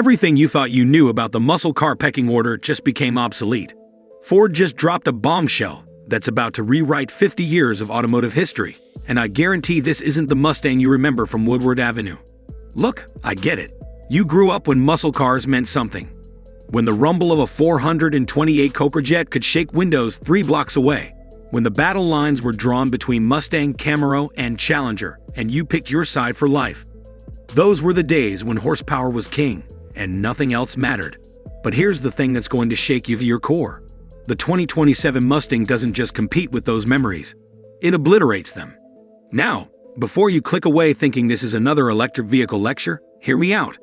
Everything you thought you knew about the muscle car pecking order just became obsolete. Ford just dropped a bombshell that's about to rewrite 50 years of automotive history, and I guarantee this isn't the Mustang you remember from Woodward Avenue. Look, I get it. You grew up when muscle cars meant something. When the rumble of a 428 Cobra jet could shake windows 3 blocks away. When the battle lines were drawn between Mustang, Camaro, and Challenger, and you picked your side for life. Those were the days when horsepower was king, and nothing else mattered. But here's the thing that's going to shake you to your core. The 2027 Mustang doesn't just compete with those memories. It obliterates them. Now, before you click away thinking this is another electric vehicle lecture, hear me out.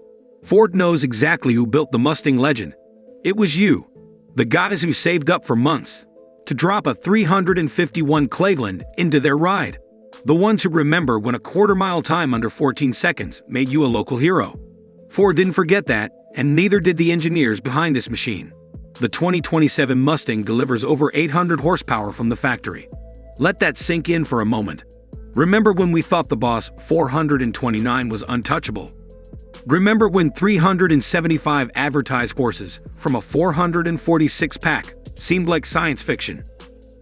Ford knows exactly who built the Mustang legend. It was you. The guys who saved up for months to drop a 351 Cleveland into their ride. The ones who remember when a quarter-mile time under 14 seconds made you a local hero. Ford didn't forget that, and neither did the engineers behind this machine. The 2027 Mustang delivers over 800 horsepower from the factory. Let that sink in for a moment. Remember when we thought the Boss 429 was untouchable? Remember when 375 advertised horses from a 446-pack seemed like science fiction?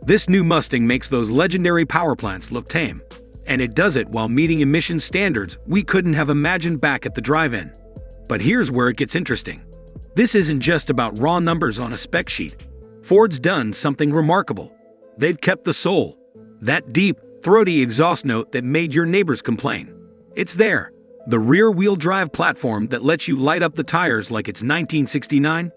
This new Mustang makes those legendary power plants look tame. And it does it while meeting emission standards we couldn't have imagined back at the drive-in. But here's where it gets interesting. This isn't just about raw numbers on a spec sheet. Ford's done something remarkable. They've kept the soul. That deep, throaty exhaust note that made your neighbors complain. It's there. The rear-wheel drive platform that lets you light up the tires like it's 1969?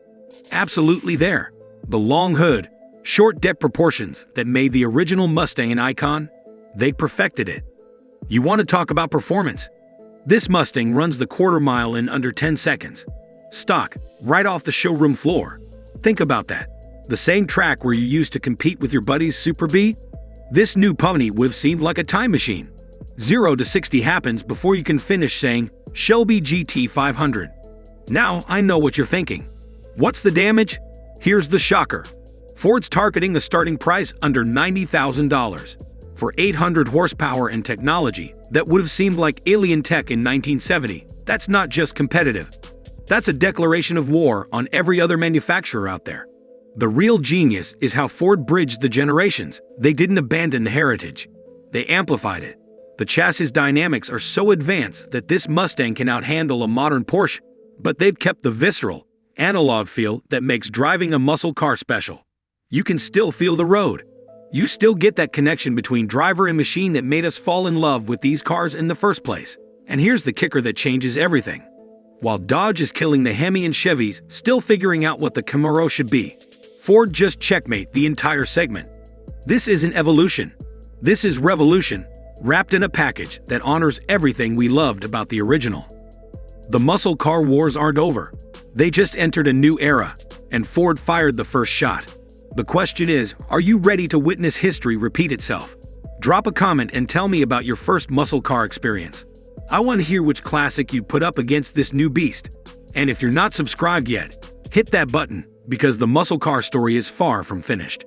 Absolutely there. The long hood, short deck proportions that made the original Mustang an icon? They perfected it. You want to talk about performance? This Mustang runs the quarter mile in under 10 seconds. Stock, right off the showroom floor. Think about that. The same track where you used to compete with your buddies Super B? This new pony would have seemed like a time machine. 0 to 60 happens before you can finish saying, Shelby GT 500. Now I know what you're thinking. What's the damage? Here's the shocker. Ford's targeting a starting price under $90,000. For 800 horsepower and technology that would have seemed like alien tech in 1970. That's not just competitive. That's a declaration of war on every other manufacturer out there. The real genius is how Ford bridged the generations. They didn't abandon the heritage. They amplified it. The chassis dynamics are so advanced that this Mustang can outhandle a modern Porsche, but they've kept the visceral, analog feel that makes driving a muscle car special. You can still feel the road. You still get that connection between driver and machine that made us fall in love with these cars in the first place. And here's the kicker that changes everything. While Dodge is killing the Hemi and Chevys, still figuring out what the Camaro should be, Ford just checkmate the entire segment. This isn't evolution. This is revolution, wrapped in a package that honors everything we loved about the original. The muscle car wars aren't over. They just entered a new era, and Ford fired the first shot. The question is, are you ready to witness history repeat itself? Drop a comment and tell me about your first muscle car experience. I want to hear which classic you put up against this new beast. And if you're not subscribed yet, hit that button, because the muscle car story is far from finished.